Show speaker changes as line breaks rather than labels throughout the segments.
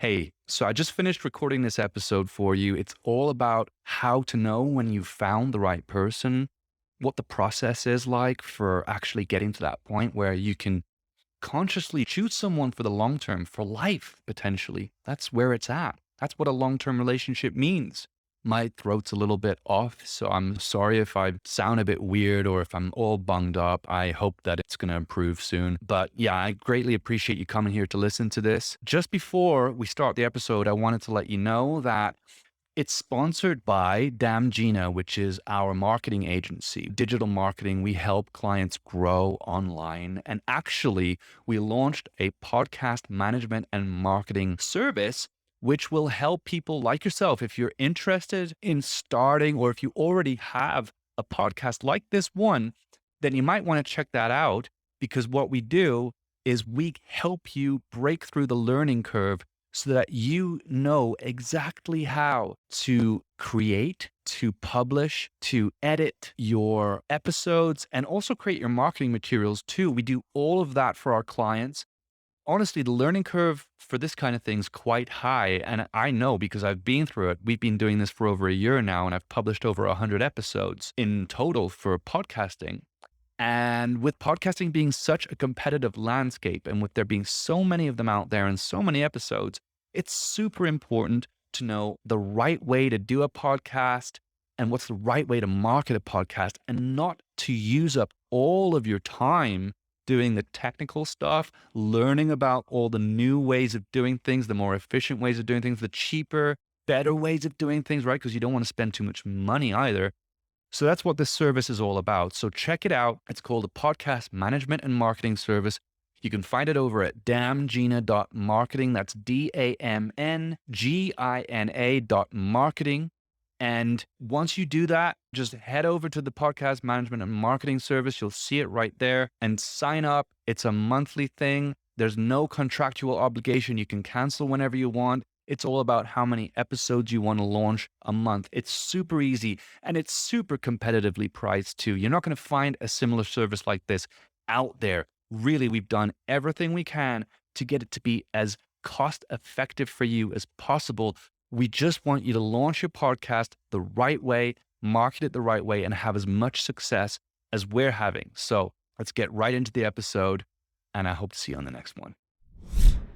Hey, so I just finished recording this episode for you. It's all about how to know when you've found the right person, what the process is like for actually getting to that point where you can consciously choose someone for the long term, for life, potentially. That's where it's at. That's what a long term relationship means. My throat's a little bit off, so I'm sorry if I sound a bit weird or if I'm all bunged up. I hope that it's going to improve soon. But yeah, I greatly appreciate you coming here to listen to this. Just before we start the episode, I wanted to let you know that it's sponsored by Damn Gina, which is our marketing agency, digital marketing. We help clients grow online. And actually, we launched a podcast management and marketing service, which will help people like yourself. If you're interested in starting, or if you already have a podcast like this one, then you might want to check that out, because what we do is we help you break through the learning curve so that you know exactly how to create, to publish, to edit your episodes, and also create your marketing materials too. We do all of that for our clients. Honestly, the learning curve for this kind of thing is quite high. And I know because I've been through it. We've been doing this for over a year now, and I've published over 100 episodes in total for podcasting. And with podcasting being such a competitive landscape, and with there being so many of them out there and so many episodes, it's super important to know the right way to do a podcast and what's the right way to market a podcast, and not to use up all of your time doing the technical stuff, learning about all the new ways of doing things, the more efficient ways of doing things, the cheaper, better ways of doing things, right? Because you don't want to spend too much money either. So that's what this service is all about. So check it out. It's called a podcast management and marketing service. You can find it over at damngina.marketing. That's DAMNGINA.marketing. And once you do that, just head over to the podcast management and marketing service. You'll see it right there and sign up. It's a monthly thing. There's no contractual obligation. You can cancel whenever you want. It's all about how many episodes you want to launch a month. It's super easy, and it's super competitively priced too. You're not going to find a similar service like this out there. Really, we've done everything we can to get it to be as cost effective for you as possible. We just want you to launch your podcast the right way, market it the right way, and have as much success as we're having. So let's get right into the episode, and I hope to see you on the next one.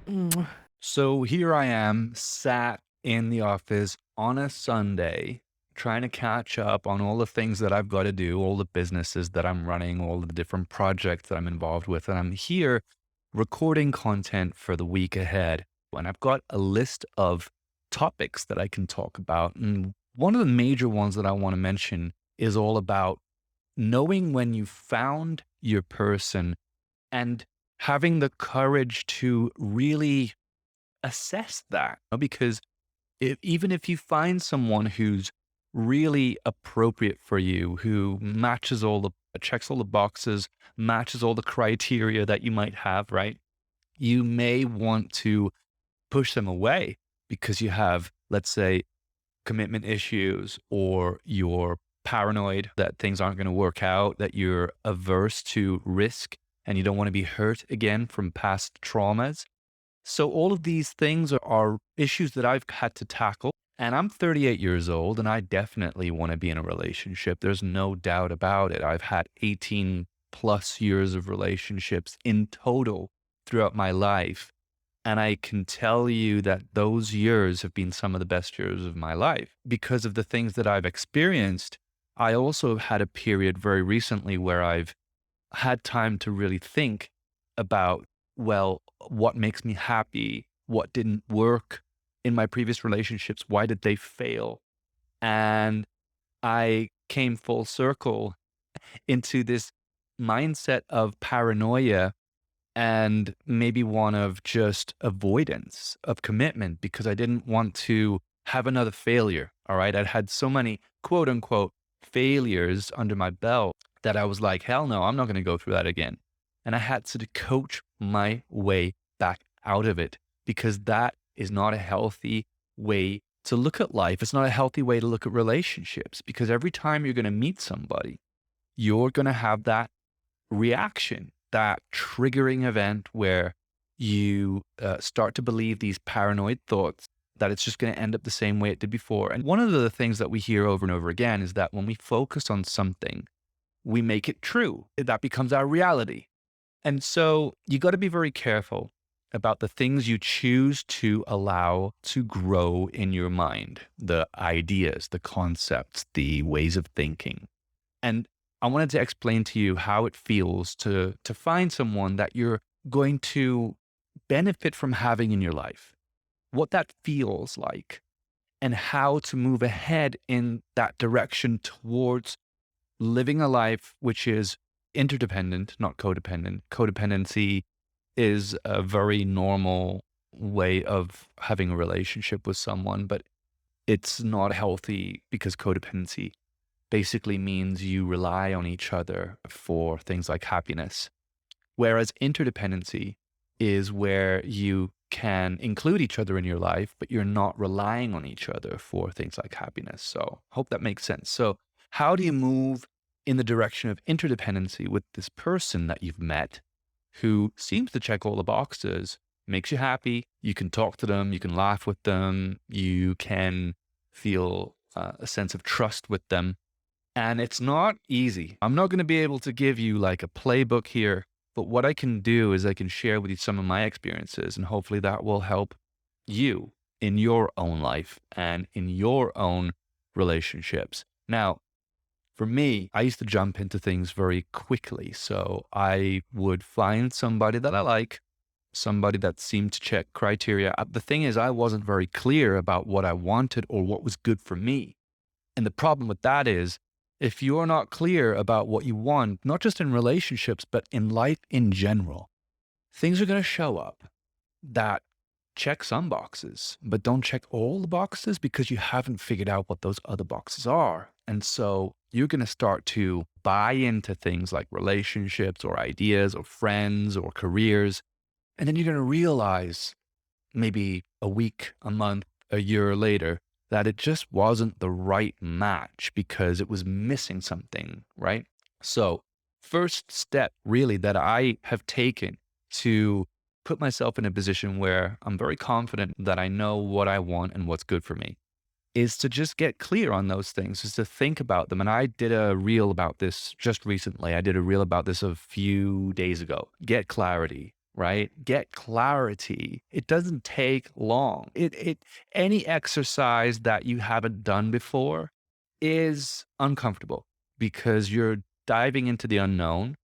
Mm.
So here I am, sat in the office on a Sunday, trying to catch up on all the things that I've got to do, all the businesses that I'm running, all the different projects that I'm involved with. And I'm here recording content for the week ahead. And I've got a list of topics that I can talk about. And one of the major ones that I want to mention is all about knowing when you found your person, and having the courage to really assess that. Because even if you find someone who's really appropriate for you, who matches checks all the boxes, matches all the criteria that you might have, right? You may want to push them away because you have, let's say, commitment issues, or you're paranoid that things aren't going to work out, that you're averse to risk and you don't want to be hurt again from past traumas. So all of these things are issues that I've had to tackle. And I'm 38 years old, and I definitely want to be in a relationship. There's no doubt about it. I've had 18 plus years of relationships in total throughout my life. And I can tell you that those years have been some of the best years of my life because of the things that I've experienced. I also have had a period very recently where I've had time to really think about, well, what makes me happy? What didn't work in my previous relationships? Why did they fail? And I came full circle into this mindset of paranoia, and maybe one of just avoidance of commitment, because I didn't want to have another failure. All right. I'd had so many quote unquote failures under my belt that I was like, hell no, I'm not going to go through that again. And I had to coach my way back out of it, because that is not a healthy way to look at life. It's not a healthy way to look at relationships, because every time you're going to meet somebody, you're going to have that reaction, that triggering event where You start to believe these paranoid thoughts that it's just going to end up the same way it did before. And one of the things that we hear over and over again is that when we focus on something, we make it true. That becomes our reality. And so you got to be very careful about the things you choose to allow to grow in your mind, the ideas, the concepts, the ways of thinking. And I wanted to explain to you how it feels to find someone that you're going to benefit from having in your life, what that feels like, and how to move ahead in that direction towards living a life which is interdependent, not codependent. Codependency is a very normal way of having a relationship with someone, but it's not healthy because codependency basically means you rely on each other for things like happiness. Whereas interdependency is where you can include each other in your life, but you're not relying on each other for things like happiness. So, hope that makes sense. So, how do you move in the direction of interdependency with this person that you've met who seems to check all the boxes, makes you happy? You can talk to them, you can laugh with them, you can feel a sense of trust with them. And it's not easy. I'm not going to be able to give you like a playbook here, but what I can do is I can share with you some of my experiences, and hopefully that will help you in your own life and in your own relationships. Now, for me, I used to jump into things very quickly. So I would find somebody that I like, somebody that seemed to check criteria. The thing is, I wasn't very clear about what I wanted or what was good for me. And the problem with that is, if you're not clear about what you want, not just in relationships, but in life in general, things are going to show up that check some boxes, but don't check all the boxes because you haven't figured out what those other boxes are. And so you're going to start to buy into things like relationships or ideas or friends or careers. And then you're going to realize maybe a week, a month, a year later, that it just wasn't the right match because it was missing something, right? So, first step really that I have taken to put myself in a position where I'm very confident that I know what I want and what's good for me is to just get clear on those things, is to think about them. And I did a reel about this just recently. I did a reel about this a few days ago. Get clarity, right? Get clarity. It doesn't take long. Any exercise that you haven't done before is uncomfortable because you're diving into the unknown.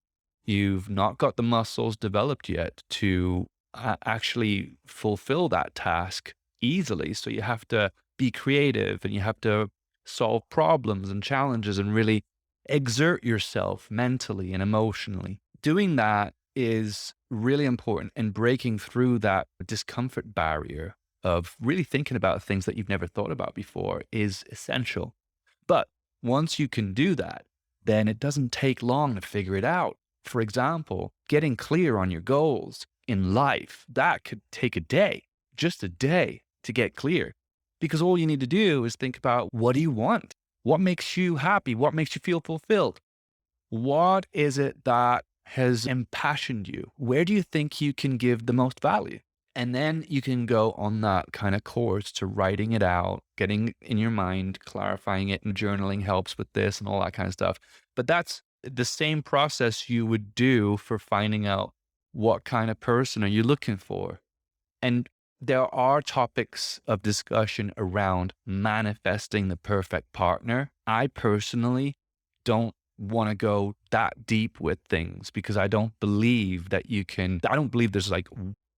You've not got the muscles developed yet to actually fulfill that task easily. So you have to be creative and you have to solve problems and challenges and really exert yourself mentally and emotionally. Doing that is really important, and breaking through that discomfort barrier of really thinking about things that you've never thought about before is essential. But once you can do that, then it doesn't take long to figure it out. For example, getting clear on your goals in life, that could take a day, just a day to get clear. Because all you need to do is think about, what do you want? What makes you happy? What makes you feel fulfilled? What is it that has impassioned you? Where do you think you can give the most value? And then you can go on that kind of course to writing it out, getting it in your mind, clarifying it, and journaling helps with this and all that kind of stuff. But that's the same process you would do for finding out what kind of person are you looking for. And there are topics of discussion around manifesting the perfect partner. I personally don't want to go that deep with things because I don't believe that I don't believe there's like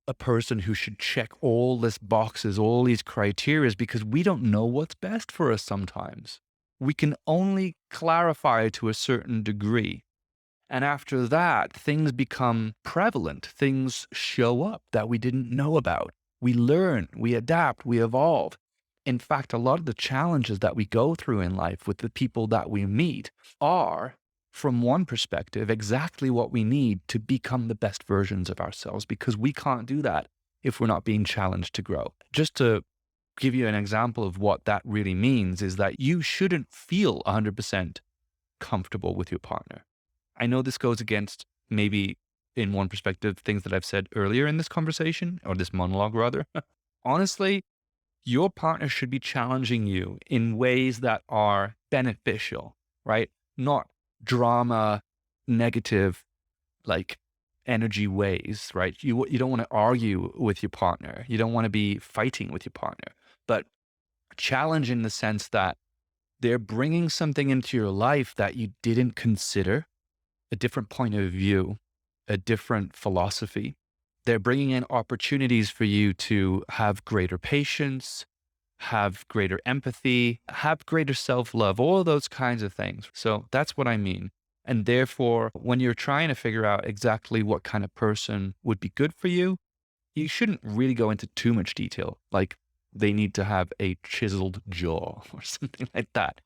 a person who should check all these boxes, all these criterias, because we don't know what's best for us sometimes. We can only clarify to a certain degree. And after that, things become prevalent. Things show up that we didn't know about. We learn, we adapt, we evolve. In fact, a lot of the challenges that we go through in life with the people that we meet are, from one perspective, exactly what we need to become the best versions of ourselves, because we can't do that if we're not being challenged to grow. Just to give you an example of what that really means is that you shouldn't feel 100% comfortable with your partner. I know this goes against maybe in one perspective, things that I've said earlier in this conversation, or this monologue rather. Honestly, your partner should be challenging you in ways that are beneficial, right? Not drama, negative, like energy ways, right? You don't want to argue with your partner. You don't want to be fighting with your partner, but challenge in the sense that they're bringing something into your life that you didn't consider, a different point of view, a different philosophy. They're bringing in opportunities for you to have greater patience, have greater empathy, have greater self love, all of those kinds of things. So that's what I mean. And therefore, when you're trying to figure out exactly what kind of person would be good for you shouldn't really go into too much detail. Like they need to have a chiseled jaw or something like that.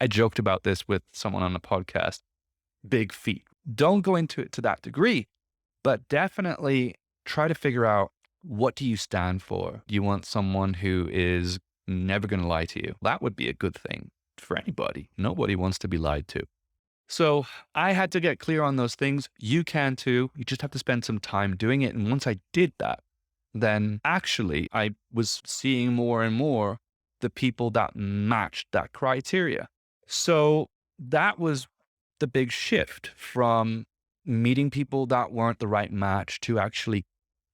I joked about this with someone on the podcast, big feet. Don't go into it to that degree, but definitely try to figure out, what do you stand for? Do you want someone who is never going to lie to you? That would be a good thing for anybody. Nobody wants to be lied to. So I had to get clear on those things. You can too. You just have to spend some time doing it. And once I did that, then actually I was seeing more and more the people that matched that criteria. So that was the big shift from meeting people that weren't the right match to actually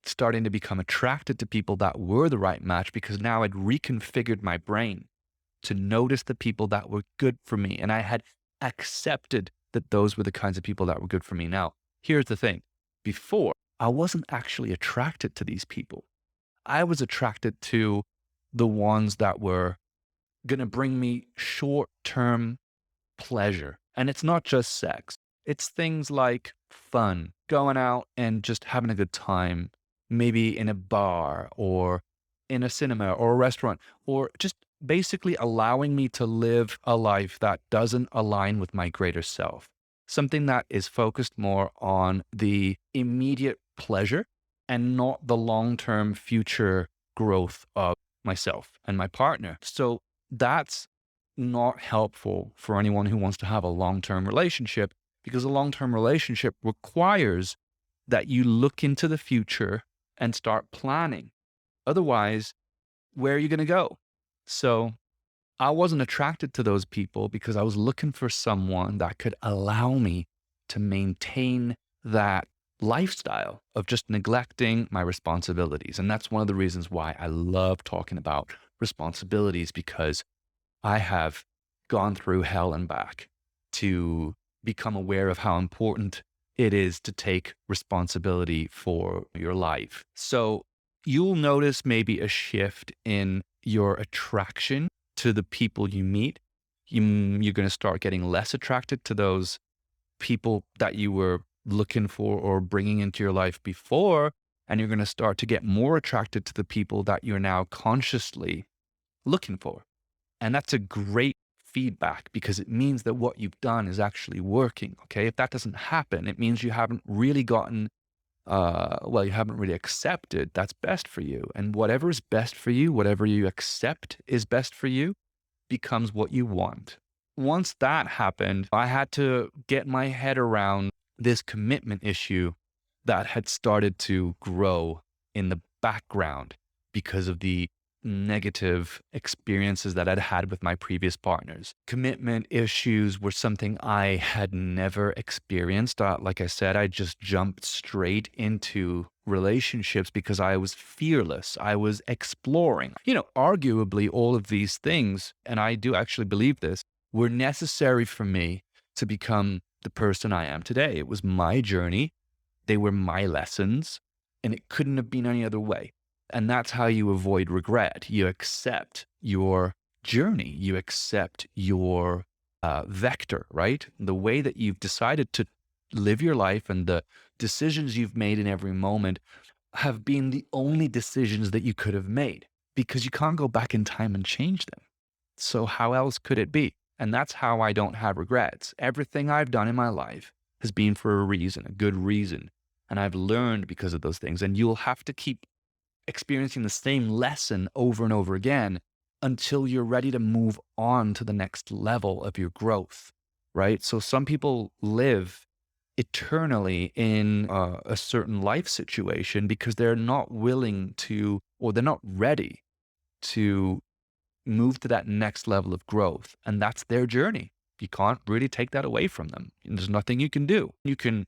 starting to become attracted to people that were the right match, because now I'd reconfigured my brain to notice the people that were good for me. And I had accepted that those were the kinds of people that were good for me. Now, here's the thing. Before, I wasn't actually attracted to these people. I was attracted to the ones that were going to bring me short-term pleasure. And it's not just sex. It's things like fun, going out and just having a good time, maybe in a bar or in a cinema or a restaurant, or just basically allowing me to live a life that doesn't align with my greater self. Something that is focused more on the immediate pleasure and not the long-term future growth of myself and my partner. So that's not helpful for anyone who wants to have a long-term relationship, because a long-term relationship requires that you look into the future and start planning. Otherwise, where are you going to go? So I wasn't attracted to those people because I was looking for someone that could allow me to maintain that lifestyle of just neglecting my responsibilities. And that's one of the reasons why I love talking about responsibilities, because I have gone through hell and back to become aware of how important it is to take responsibility for your life. So you'll notice maybe a shift in your attraction to the people you meet. You're going to start getting less attracted to those people that you were looking for or bringing into your life before. And you're going to start to get more attracted to the people that you're now consciously looking for. And that's a great feedback, because it means that what you've done is actually working. Okay. If that doesn't happen, it means you haven't really gotten, you haven't really accepted that's best for you. And whatever is best for you, whatever you accept is best for you, becomes what you want. Once that happened, I had to get my head around this commitment issue that had started to grow in the background because of the negative experiences that I'd had with my previous partners. Commitment issues were something I had never experienced. Like I said, I just jumped straight into relationships because I was fearless. I was exploring. Arguably all of these things, and I do actually believe this, were necessary for me to become the person I am today. It was my journey. They were my lessons, and it couldn't have been any other way. And that's how you avoid regret. You accept your journey. You accept your vector, right? The way that you've decided to live your life and the decisions you've made in every moment have been the only decisions that you could have made, because you can't go back in time and change them. So how else could it be? And that's how I don't have regrets. Everything I've done in my life has been for a reason, a good reason. And I've learned because of those things. And you'll have to keep experiencing the same lesson over and over again until you're ready to move on to the next level of your growth, right? So some people live eternally in a certain life situation because they're not willing to, or they're not ready to move to that next level of growth. And that's their journey. You can't really take that away from them. There's nothing you can do. You can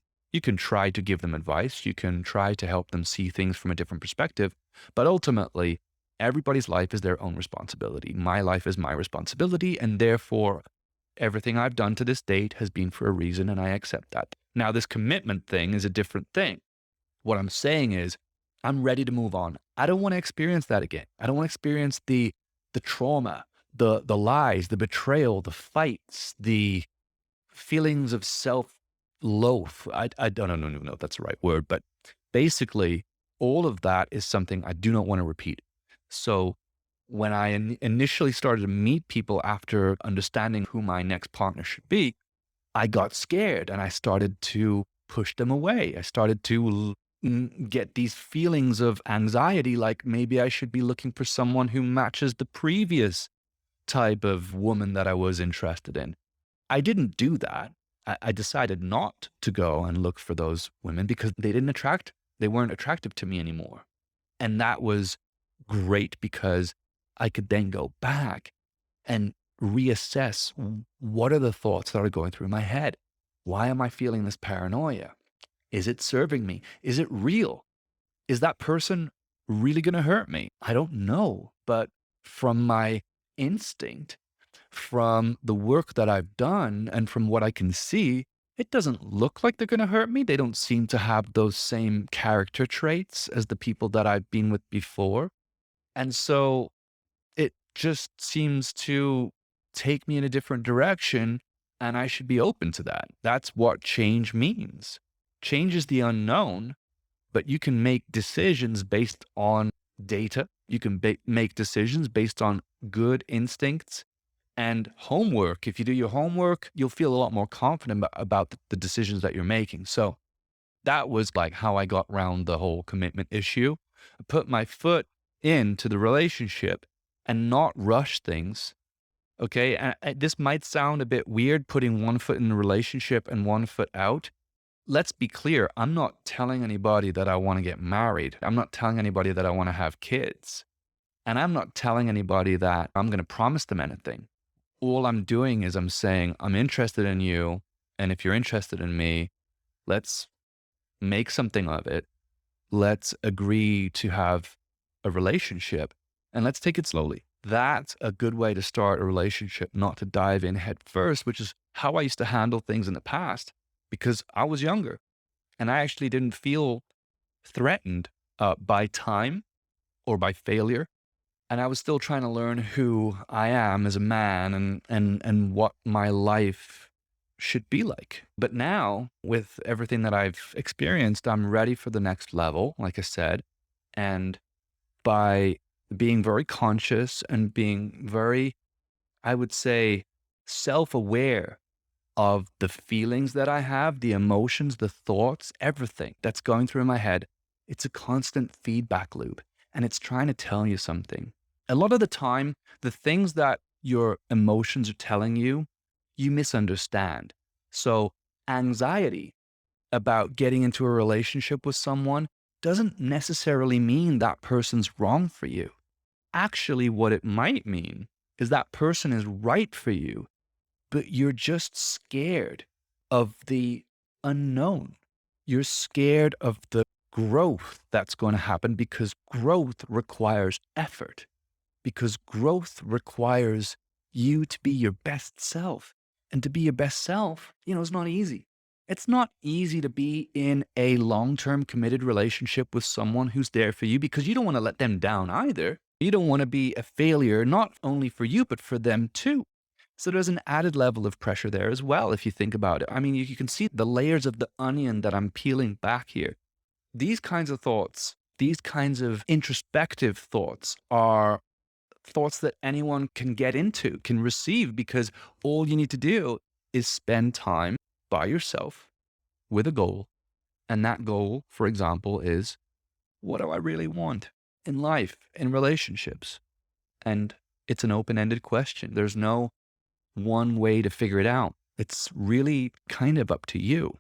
try to give them advice. You can try to help them see things from a different perspective. But ultimately, everybody's life is their own responsibility. My life is my responsibility. And therefore, everything I've done to this date has been for a reason, and I accept that. Now, this commitment thing is a different thing. What I'm saying is, I'm ready to move on. I don't want to experience that again. I don't want to experience the trauma, the lies, the betrayal, the fights, the feelings of self-loath. I don't even know if that's the right word, but basically, all of that is something I do not want to repeat. So when I initially started to meet people after understanding who my next partner should be, I got scared and I started to push them away. I started to get these feelings of anxiety, like maybe I should be looking for someone who matches the previous type of woman that I was interested in. I didn't do that. I decided not to go and look for those women because they weren't attractive to me anymore. And that was great because I could then go back and reassess what are the thoughts that are going through my head? Why am I feeling this paranoia? Is it serving me? Is it real? Is that person really going to hurt me? I don't know. But from my instinct, from the work that I've done, and from what I can see, it doesn't look like they're going to hurt me. They don't seem to have those same character traits as the people that I've been with before. And so it just seems to take me in a different direction, and I should be open to that. That's what change means. Change is the unknown, but you can make decisions based on data. You can make decisions based on good instincts and homework. If you do your homework, you'll feel a lot more confident about the decisions that you're making. So that was like how I got around the whole commitment issue. I put my foot into the relationship and not rush things. Okay. And this might sound a bit weird, putting one foot in the relationship and one foot out. Let's be clear. I'm not telling anybody that I want to get married. I'm not telling anybody that I want to have kids. And I'm not telling anybody that I'm going to promise them anything. All I'm doing is I'm saying, I'm interested in you. And if you're interested in me, let's make something of it. Let's agree to have a relationship and let's take it slowly. That's a good way to start a relationship, not to dive in head first, which is how I used to handle things in the past because I was younger and I actually didn't feel threatened by time or by failure. And I was still trying to learn who I am as a man and what my life should be like. But now, with everything that I've experienced, I'm ready for the next level, like I said. And by being very conscious and being very, I would say, self aware of the feelings that I have, the emotions, the thoughts, everything that's going through my head, it's a constant feedback loop and it's trying to tell you something. A lot of the time, the things that your emotions are telling you, you misunderstand. So, anxiety about getting into a relationship with someone doesn't necessarily mean that person's wrong for you. Actually, what it might mean is that person is right for you, but you're just scared of the unknown. You're scared of the growth that's going to happen because growth requires effort, because growth requires you to be your best self. And to be your best self, it's not easy. It's not easy to be in a long-term committed relationship with someone who's there for you because you don't want to let them down either. You don't want to be a failure, not only for you, but for them too. So there's an added level of pressure there as well, if you think about it. I mean, you can see the layers of the onion that I'm peeling back here. These kinds of thoughts, these kinds of introspective thoughts are thoughts that anyone can get into, can receive, because all you need to do is spend time by yourself with a goal. And that goal, for example, is what do I really want in life, in relationships? And it's an open ended question. There's no one way to figure it out. It's really kind of up to you.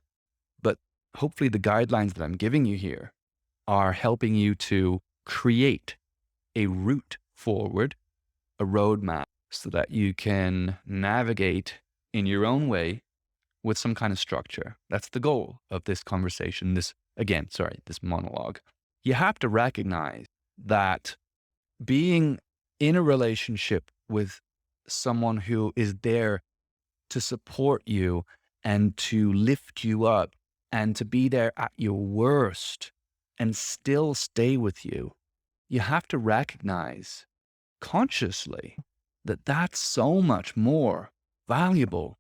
hopefully the guidelines that I'm giving you here are helping you to create a route forward, a roadmap, so that you can navigate in your own way with some kind of structure. That's the goal of this conversation. This monologue. You have to recognize that being in a relationship with someone who is there to support you and to lift you up and to be there at your worst and still stay with you, you have to recognize consciously that that's so much more valuable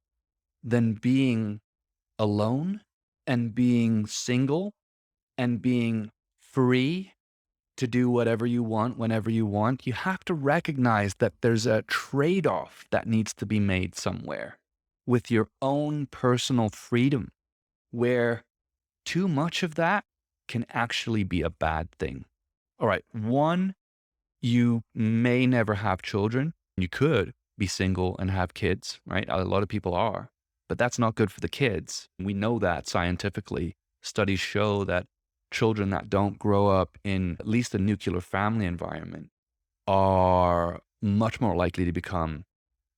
than being alone and being single and being free to do whatever you want whenever you want. You have to recognize that there's a trade-off that needs to be made somewhere with your own personal freedom, where too much of that can actually be a bad thing. All right, one, you may never have children. You could be single and have kids, right? A lot of people are, but that's not good for the kids. We know that scientifically. Studies show that children that don't grow up in at least a nuclear family environment are much more likely to become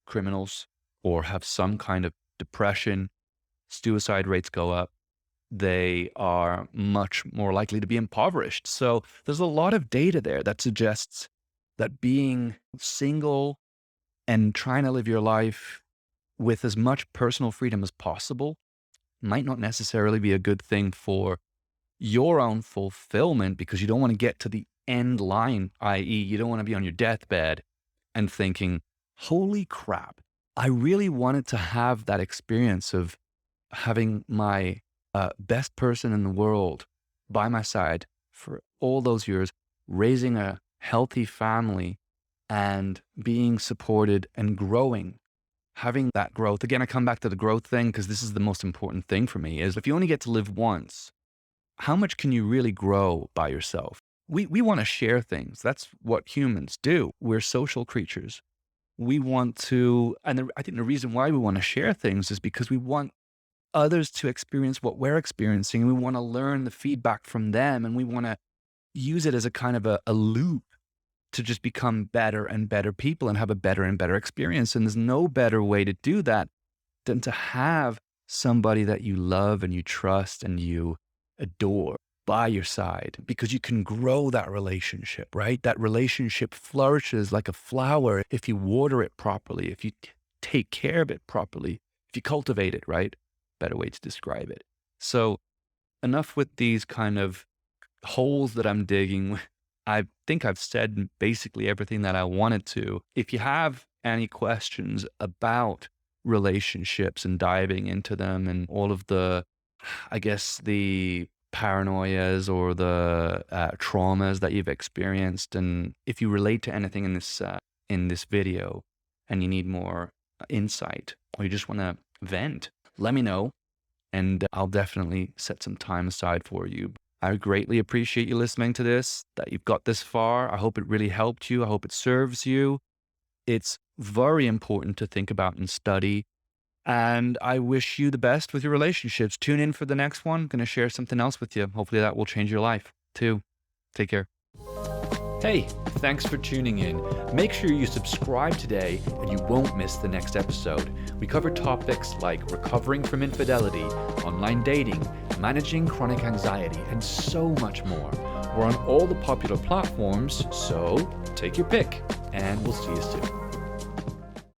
criminals or have some kind of depression. Suicide rates go up. They are much more likely to be impoverished. So there's a lot of data there that suggests that being single and trying to live your life with as much personal freedom as possible might not necessarily be a good thing for your own fulfillment, because you don't want to get to the end line, i.e., you don't want to be on your deathbed and thinking, holy crap, I really wanted to have that experience of having my best person in the world by my side for all those years, raising a healthy family and being supported and growing, having that growth. Again, I come back to the growth thing because this is the most important thing for me, is if you only get to live once, how much can you really grow by yourself? We want to share things. That's what humans do. We're social creatures. We want to, and I think the reason why we want to share things is because we want others to experience what we're experiencing, and we want to learn the feedback from them, and we want to use it as a kind of a loop to just become better and better people and have a better and better experience. And there's no better way to do that than to have somebody that you love and you trust and you adore by your side, because you can grow that relationship, right? That relationship flourishes like a flower if you water it properly, if you take care of it properly, if you cultivate it, right? Better way to describe it. So enough with these kind of holes that I'm digging. I think I've said basically everything that I wanted to. If you have any questions about relationships and diving into them and all of the, I guess, the paranoias or the traumas that you've experienced, and if you relate to anything in this video and you need more insight, or you just want to vent, let me know, and I'll definitely set some time aside for you. I greatly appreciate you listening to this, that you've got this far. I hope it really helped you. I hope it serves you. It's very important to think about and study. And I wish you the best with your relationships. Tune in for the next one. I'm going to share something else with you. Hopefully that will change your life too. Take care. Hey, thanks for tuning in. Make sure you subscribe today and you won't miss the next episode. We cover topics like recovering from infidelity, online dating, managing chronic anxiety, and so much more. We're on all the popular platforms, so take your pick, and we'll see you soon.